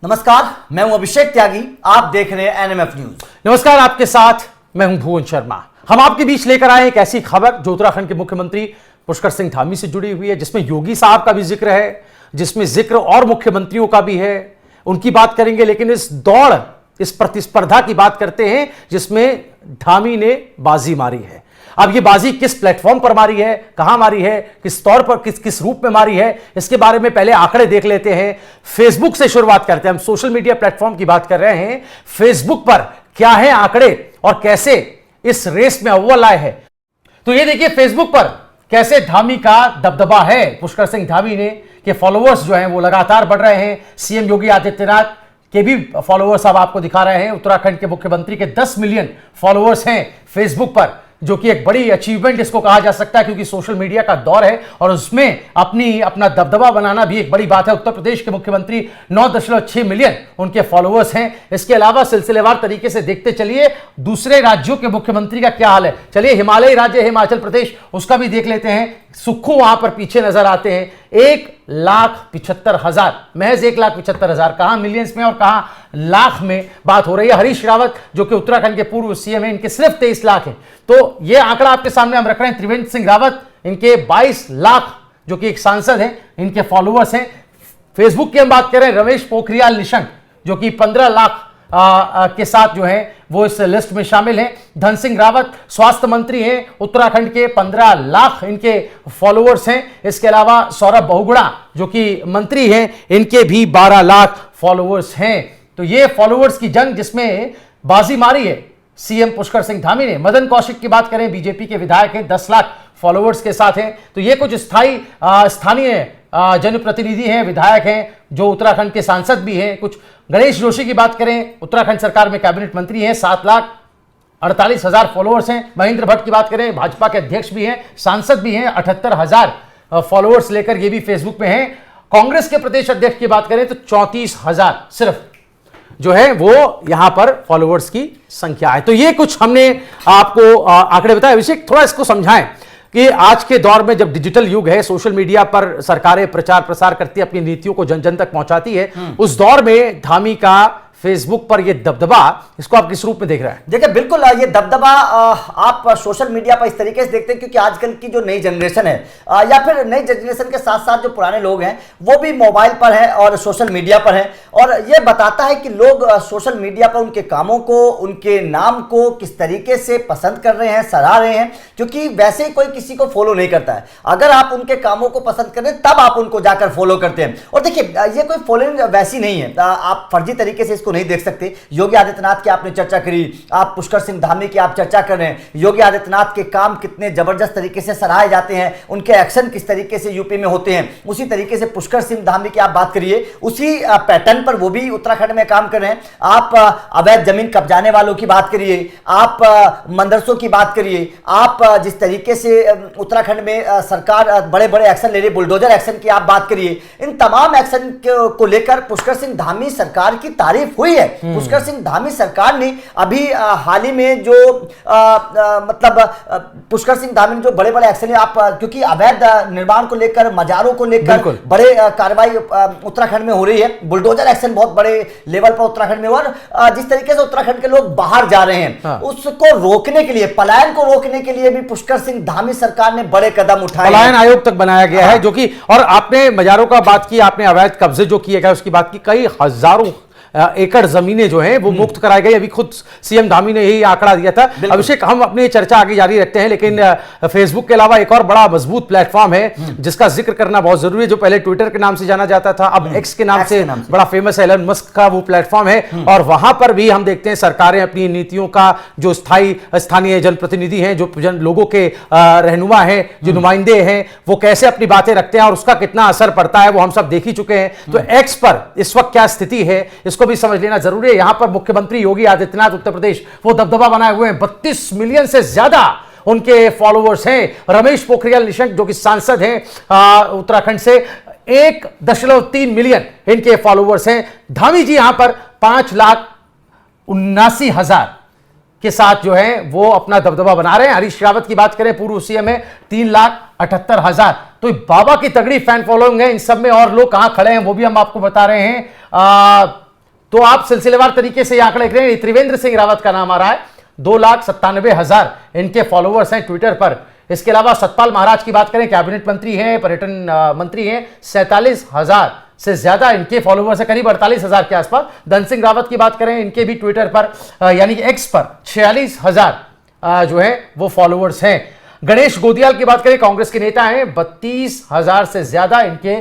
नमस्कार, मैं हूं अभिषेक त्यागी। आप देख रहे हैं एनएमएफ न्यूज। नमस्कार, आपके साथ मैं हूं भुवन शर्मा। हम आपके बीच लेकर आए एक ऐसी खबर जो उत्तराखंड के मुख्यमंत्री पुष्कर सिंह धामी से जुड़ी हुई है, जिसमें योगी साहब का भी जिक्र है, जिसमें जिक्र और मुख्यमंत्रियों का भी है। उनकी बात करेंगे, लेकिन इस दौड़, इस प्रतिस्पर्धा की बात करते हैं जिसमें धामी ने बाजी मारी है। अब ये बाजी किस प्लेटफॉर्म पर मारी है, कहां मारी है, किस तौर पर, किस रूप में मारी है, इसके बारे में पहले आंकड़े देख लेते हैं। फेसबुक से शुरुआत करते हैं। हम सोशल मीडिया प्लेटफॉर्म की बात कर रहे हैं। फेसबुक पर क्या है आंकड़े और कैसे इस रेस में अव्वल आए हैं, तो ये देखिए फेसबुक पर कैसे धामी का दबदबा है। पुष्कर सिंह धामी ने के फॉलोअर्स जो हैं वो लगातार बढ़ रहे हैं। सीएम योगी आदित्यनाथ के भी फॉलोअर्स अब आपको दिखा रहे हैं। उत्तराखंड के मुख्यमंत्री के 10 मिलियन फॉलोअर्स हैं फेसबुक पर, जो कि एक बड़ी अचीवमेंट इसको कहा जा सकता है, क्योंकि सोशल मीडिया का दौर है और उसमें अपना दबदबा बनाना भी एक बड़ी बात है। उत्तर प्रदेश के मुख्यमंत्री 9.6 मिलियन उनके फॉलोअर्स हैं। इसके अलावा सिलसिलेवार तरीके से देखते चलिए दूसरे राज्यों के मुख्यमंत्री का क्या हाल है। चलिए हिमालयी राज्य हिमाचल प्रदेश, उसका भी देख लेते हैं। सुक्खू वहां पर पीछे नजर आते हैं। 1,75,000, महज 1,75,000, कहां मिलियंस में और कहां लाख में बात हो रही है। हरीश रावत जो कि उत्तराखंड के पूर्व सीएम हैं, इनके सिर्फ 23 लाख हैं। तो यह आंकड़ा आपके सामने हम रख रहे हैं। त्रिवेंद्र सिंह रावत, इनके 22 लाख, जो कि एक सांसद हैं, इनके फॉलोअर्स हैं। फेसबुक की हम बात करें, रमेश पोखरियाल निशंक जो कि 15 लाख के साथ जो है वो इस लिस्ट में शामिल हैं। धन सिंह रावत स्वास्थ्य मंत्री हैं उत्तराखंड के, 15 लाख इनके फॉलोअर्स हैं। इसके अलावा सौरभ बहुगुणा जो कि मंत्री हैं, इनके भी 12 लाख फॉलोअर्स हैं। तो ये फॉलोअर्स की जंग जिसमें बाजी मारी है सीएम पुष्कर सिंह धामी ने। मदन कौशिक की बात करें, बीजेपी के विधायक हैं, 10 लाख फॉलोअर्स के साथ हैं। तो ये कुछ स्थानीय जनप्रतिनिधि हैं, विधायक हैं, जो उत्तराखंड के सांसद भी हैं। कुछ गणेश जोशी की बात करें, उत्तराखंड सरकार में कैबिनेट मंत्री हैं, 7,48,000 फॉलोअर्स हैं। महेंद्र भट्ट की बात करें, भाजपा के अध्यक्ष भी हैं, सांसद भी हैं, 78,000 फॉलोअर्स लेकर ये भी फेसबुक पे हैं। कांग्रेस के प्रदेश अध्यक्ष की बात करें तो 34,000 सिर्फ जो है वो यहां पर फॉलोअर्स की संख्या है। तो ये कुछ हमने आपको आंकड़े बताए। अभिषेक, थोड़ा इसको समझाएं कि आज के दौर में जब डिजिटल युग है, सोशल मीडिया पर सरकारें प्रचार प्रसार करती है, अपनी नीतियों को जन जन तक पहुंचाती है, उस दौर में धामी का फेसबुक पर ये दबदबा, इसको आप किस रूप में देख रहे हैं? देखिए, बिल्कुल ये दबदबा आप सोशल मीडिया पर इस तरीके से देखते हैं क्योंकि आजकल की जो नई जनरेशन है या फिर नई जनरेशन के साथ साथ जो पुराने लोग हैं वो भी मोबाइल पर हैं और सोशल मीडिया पर हैं। और ये बताता है कि लोग सोशल मीडिया पर उनके कामों को, उनके नाम को किस तरीके से पसंद कर रहे हैं, सराह रहे हैं, क्योंकि वैसे ही कोई किसी को फॉलो नहीं करता है। अगर आप उनके कामों को पसंद करें तब आप उनको जाकर फॉलो करते हैं। और देखिए, ये कोई फॉलोइंग वैसी नहीं है, आप फर्जी तरीके से इसको नहीं देख सकते। योगी आदित्यनाथ की आपने चर्चा करी, आप पुष्कर सिंह धामी की आप चर्चा कर रहे हैं। योगी आदित्यनाथ के काम कितने जबरदस्त तरीके से सराहे जाते हैं, उनके एक्शन किस तरीके से यूपी में होते हैं, उसी तरीके से पुष्कर सिंह धामी की आप बात करिए, उसी पैटर्न पर वो भी उत्तराखंड में काम कर रहे हैं। आप अवैध जमीन कब्जाने वालों की बात करिए, आप मदरसों की बात करिए, आप जिस तरीके से उत्तराखंड में सरकार बड़े बड़े एक्शन ले रही है, बुलडोजर एक्शन की आप बात करिए, इन तमाम एक्शन को लेकर पुष्कर सिंह धामी सरकार की तारीफ हुई है। पुष्कर सिंह धामी सरकार ने अभी हाल ही में जो पुष्कर सिंह धामी ने जो बड़े बड़े एक्शन, आप क्योंकि अवैध निर्माण को लेकर, मजारों को लेकर बड़े कार्रवाई उत्तराखंड में हो रही है, बुलडोजर एक्शन बहुत बड़े लेवल पर उत्तराखंड में, और जिस तरीके से उत्तराखंड के लोग बाहर जा रहे हैं उसको रोकने के लिए, पलायन को रोकने के लिए भी पुष्कर सिंह धामी सरकार ने बड़े कदम उठाए। पलायन आयोग तक बनाया गया है, जो कि, और आपने मजारों का बात की, आपने अवैध कब्जे जो किए गए उसकी बात की, कई हजारों एकड़ जमीनें जो हैं वो मुक्त कराई गई। अभी खुद सीएम धामी ने यही आंकड़ा दिया था। अभिषेक, हम अपनी चर्चा आगे जारी रखते हैं, लेकिन फेसबुक के अलावा एक और बड़ा मजबूत प्लेटफॉर्म है जिसका जिक्र करना बहुत जरूरी है, जो पहले ट्विटर के नाम से जाना जाता था, अब एक्स के नाम से बड़ा फेमस है, एलन मस्क का वो प्लेटफॉर्म है। और वहां पर भी हम देखते हैं सरकारें अपनी नीतियों का, जो स्थानीय जनप्रतिनिधि हैं, जो लोगों के रहनुमा हैं, जो नुमाइंदे हैं, वो कैसे अपनी बातें रखते हैं और उसका कितना असर पड़ता है वो हम सब देख ही चुके हैं। तो एक्स पर इस वक्त क्या स्थिति है इसको भी समझ लेना जरूरी है। यहां पर मुख्यमंत्री योगी आदित्यनाथ उत्तर प्रदेश वो दबदबा बनाए हुए हैं, 32 मिलियन से ज्यादा उनके फॉलोअर्स हैं। रमेश पोखरियाल निशंक जो कि सांसद हैं उत्तराखंड से, 1.3 मिलियन इनके फॉलोअर्स हैं। धामी जी यहां पर 5,79,000 के साथ जो है वो अपना दबदबा बना रहे हैं। हरीश रावत की बात करें, पूर्व सीएम है, 3,78,000। तो बाबा की तगड़ी फैन फॉलोइंग है इन सब में। और लोग कहां खड़े हैं वो भी हम आपको बता रहे हैं। तो आप सिलसिलेवार तरीके से ये आंकड़े देख रहे हैं। त्रिवेंद्र सिंह रावत का नाम आ रहा है, 2,97,000 इनके फॉलोअर्स हैं ट्विटर पर। इसके अलावा सतपाल महाराज की बात करें, कैबिनेट मंत्री हैं, पर्यटन मंत्री हैं, 47,000 से ज्यादा इनके फॉलोअर्स है, करीब 48,000 के आसपास। धन सिंह रावत की बात करें, इनके भी ट्विटर पर यानी कि एक्स पर 46,000 जो है वो फॉलोअर्स हैं। गणेश गोदियाल की बात करें, कांग्रेस के नेता हैं, 32,000 से ज्यादा इनके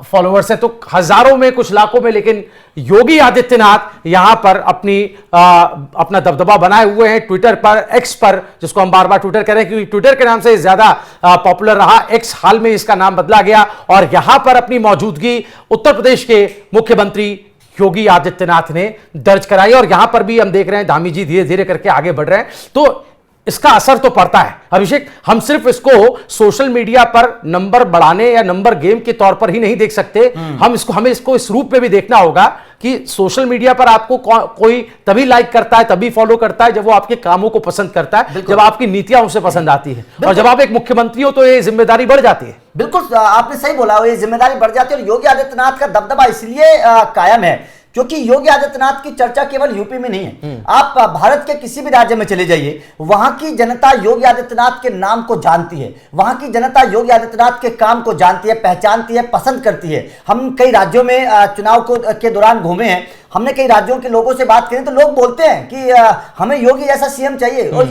फॉलोअर्स हैं। तो हजारों में, कुछ लाखों में, लेकिन योगी आदित्यनाथ यहां पर अपना दबदबा बनाए हुए हैं ट्विटर पर, एक्स पर, जिसको हम बार बार ट्विटर कह रहे हैं क्योंकि ट्विटर के नाम से ज्यादा पॉपुलर रहा। एक्स हाल में इसका नाम बदला गया और यहां पर अपनी मौजूदगी उत्तर प्रदेश के मुख्यमंत्री योगी आदित्यनाथ ने दर्ज कराई। और यहां पर भी हम देख रहे हैं धामी जी धीरे धीरे करके आगे बढ़ रहे हैं। तो इसका असर तो पड़ता है अभिषेक। हम सिर्फ इसको सोशल मीडिया पर नंबर बढ़ाने या नंबर गेम के तौर पर ही नहीं देख सकते, हमें इसको इस रूप में भी देखना होगा कि सोशल मीडिया पर आपको कोई तभी लाइक करता है, तभी फॉलो करता है जब वो आपके कामों को पसंद करता है, जब आपकी नीतियां उसे पसंद आती है। और जब आप एक मुख्यमंत्री हो तो ये जिम्मेदारी बढ़ जाती है। बिल्कुल आपने सही बोला, ये जिम्मेदारी बढ़ जाती है। और योगी आदित्यनाथ का दबदबा इसलिए कायम है क्योंकि योगी आदित्यनाथ की चर्चा केवल यूपी में नहीं है। आप भारत के किसी भी राज्य में चले जाइए, वहां की जनता योगी आदित्यनाथ के नाम को जानती है, वहां की जनता योगी आदित्यनाथ के काम को जानती है, पहचानती है, पसंद करती है। हम कई राज्यों में चुनाव के दौरान घूमे हैं, हमने कई राज्यों के लोगों से बात करी तो लोग बोलते हैं कि हमें योगी जैसा सीएम चाहिए। और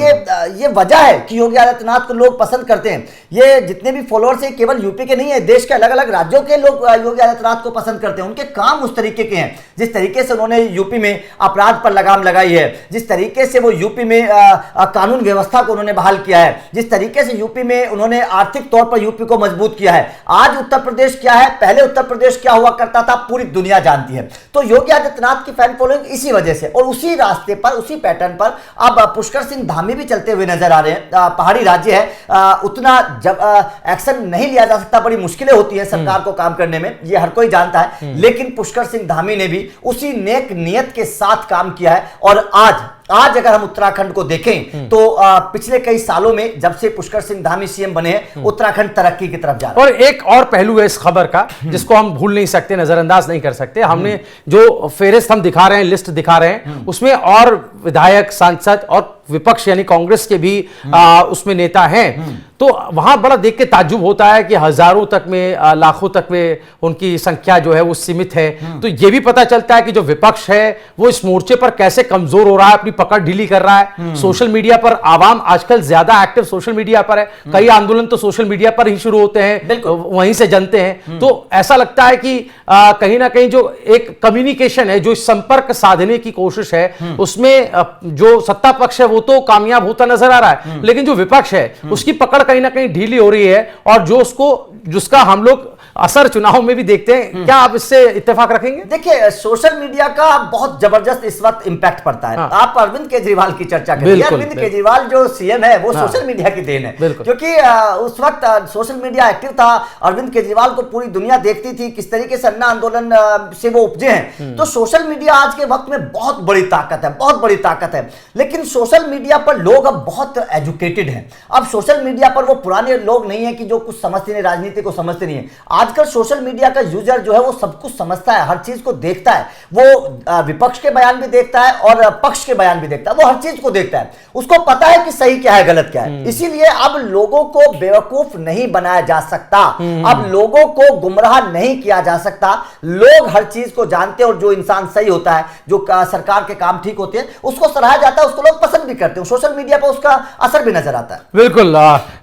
ये वजह है कि योगी आदित्यनाथ को लोग पसंद करते हैं। ये जितने भी फॉलोअर्स हैं केवल यूपी के नहीं है, देश के अलग अलग राज्यों के लोग योगी आदित्यनाथ को पसंद करते हैं। उनके काम उस तरीके के हैं, जिस तरीके से उन्होंने यूपी में अपराध पर लगाम लगाई है, जिस तरीके से वो यूपी में कानून व्यवस्था को उन्होंने बहाल किया है, जिस तरीके से यूपी में उन्होंने आर्थिक तौर पर यूपी को मजबूत किया है। आज उत्तर प्रदेश क्या है, पहले उत्तर प्रदेश क्या हुआ करता था, पूरी दुनिया जानती है। तो योगी आदित्यनाथ की फैन फॉलोइंग इसी वजह से, और उसी रास्ते पर, उसी पैटर्न पर अब पुष्कर सिंह धामी भी चलते हुए नजर आ रहे हैं। पहाड़ी राज्य है, उतना जब एक्शन नहीं लिया जा सकता, बड़ी मुश्किलें होती हैं सरकार को काम करने में, ये हर कोई जानता है। लेकिन पुष्कर सिंह धामी ने भी उसी नेक नियत के साथ काम किया है। और आज अगर हम उत्तराखंड को देखें तो पिछले कई सालों में जब से पुष्कर सिंह धामी सीएम बने हैं, उत्तराखंड तरक्की की तरफ जा रहा है। और एक और पहलू है इस खबर का जिसको हम भूल नहीं सकते, नजरअंदाज नहीं कर सकते। हमने जो फेहरिस्त हम दिखा रहे हैं, लिस्ट दिखा रहे हैं, उसमें और विधायक, सांसद और विपक्ष यानी कांग्रेस के भी उसमें नेता हैं। तो वहां बड़ा देख के ताज्जुब होता है कि हजारों तक में, लाखों तक में उनकी संख्या जो है वो सीमित है। तो यह भी पता चलता है कि जो विपक्ष है वो इस मोर्चे पर कैसे कमजोर हो रहा है, अपनी पकड़ ढीली कर रहा है। सोशल मीडिया पर आवाम आजकल ज्यादा एक्टिव सोशल मीडिया पर है, कई आंदोलन तो सोशल मीडिया पर ही शुरू होते हैं, वहीं से जनते हैं। तो ऐसा लगता है कि कहीं ना कहीं जो एक कम्युनिकेशन है, जो संपर्क साधने की कोशिश है, उसमें जो सत्ता पक्ष है वो तो कामयाब होता नजर आ रहा है, लेकिन जो विपक्ष है उसकी पकड़ कहीं ना कहीं ढीली हो रही है। और जिसका हम लोग असर चुनाव में भी देखते हैं। क्या आप इससे इत्तेफाक रखेंगे? देखिए, सोशल मीडिया का बहुत जबरदस्त इस वक्त इंपैक्ट पड़ता है। आप अरविंद केजरीवाल की चर्चा करें, अरविंद केजरीवाल जो सीएम है वो सोशल मीडिया की देन है, क्योंकि उस वक्त सोशल मीडिया एक्टिव था। अरविंद केजरीवाल को पूरी दुनिया देखती थी, किस तरीके से अन्ना आंदोलन से वो उपजे हैं। तो सोशल मीडिया आज के वक्त में बहुत बड़ी ताकत है, बहुत बड़ी ताकत है। लेकिन सोशल मीडिया पर लोग अब बहुत एजुकेटेड हैं। अब सोशल मीडिया पर वो पुराने लोग नहीं है कि जो कुछ समझते नहीं, राजनीति को समझते नहीं है। आजकल सोशल मीडिया का यूजर जो है वो सब कुछ समझता है, हर चीज को देखता है। वो विपक्ष के बयान भी देखता है और पक्ष के बयान भी देखता है, वो हर चीज को देखता है। उसको पता है कि सही क्या है, गलत क्या है। इसीलिए अब लोगों को बेवकूफ नहीं बनाया जा सकता, अब लोगों को गुमराह नहीं किया जा सकता। लोग हर चीज को जानते हैं और जो इंसान सही होता है, जो सरकार के काम ठीक होते हैं, उसको सराहा जाता है, उसको लोग पसंद भी करते हैं। सोशल मीडिया पर उसका असर भी नजर आता है। बिल्कुल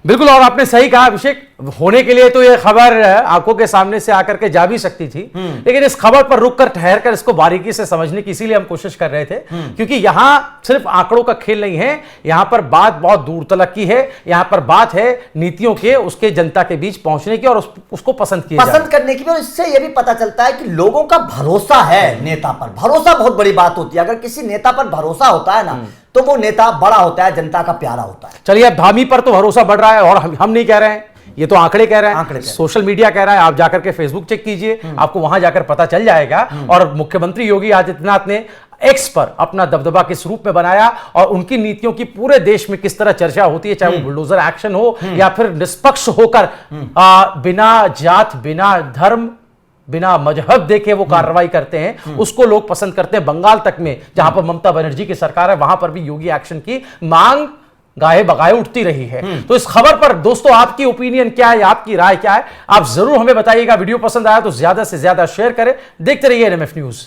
बिल्कुल। और आपने सही कहा अभिषेक, होने के लिए तो यह खबर आंखों के सामने से आकर के जा भी सकती थी, लेकिन इस खबर पर रुक कर ठहर कर इसको बारीकी से समझने की इसीलिए हम कोशिश कर रहे थे, क्योंकि यहां सिर्फ आंकड़ों का खेल नहीं है, यहां पर बात बहुत दूर तलक की है। यहां पर बात है नीतियों के, उसके जनता के बीच पहुंचने की और उसको पसंद करने की भी। और इससे यह भी पता चलता है कि लोगों का भरोसा है नेता पर। भरोसा बहुत बड़ी बात होती है। अगर किसी नेता पर भरोसा होता है ना, तो वो नेता बड़ा होता है, जनता का प्यारा होता है। चलिए, अब धामी पर तो भरोसा बढ़ रहा है, और हम नहीं कह रहे हैं, ये तो आंकड़े कह रहे हैं, सोशल मीडिया कह रहा है। आप जाकर के फेसबुक चेक कीजिए, आपको वहां जाकर पता चल जाएगा। और मुख्यमंत्री योगी आदित्यनाथ ने एक्स पर अपना दबदबा किस रूप में बनाया और उनकी नीतियों की पूरे देश में किस तरह चर्चा होती है, चाहे वो बुलडोजर एक्शन हो या फिर निष्पक्ष होकर बिना जात, बिना धर्म, बिना मजहब देखे वो कार्रवाई करते हैं, उसको लोग पसंद करते हैं। बंगाल तक में जहां पर ममता बनर्जी की सरकार है, वहां पर भी योगी एक्शन की मांग गाहे बगाए उठती रही है। तो इस खबर पर दोस्तों आपकी ओपिनियन क्या है, आपकी राय क्या है, आप जरूर हमें बताइएगा। वीडियो पसंद आया तो ज्यादा से ज्यादा शेयर करें। देखते रहिए एनएमएफ न्यूज।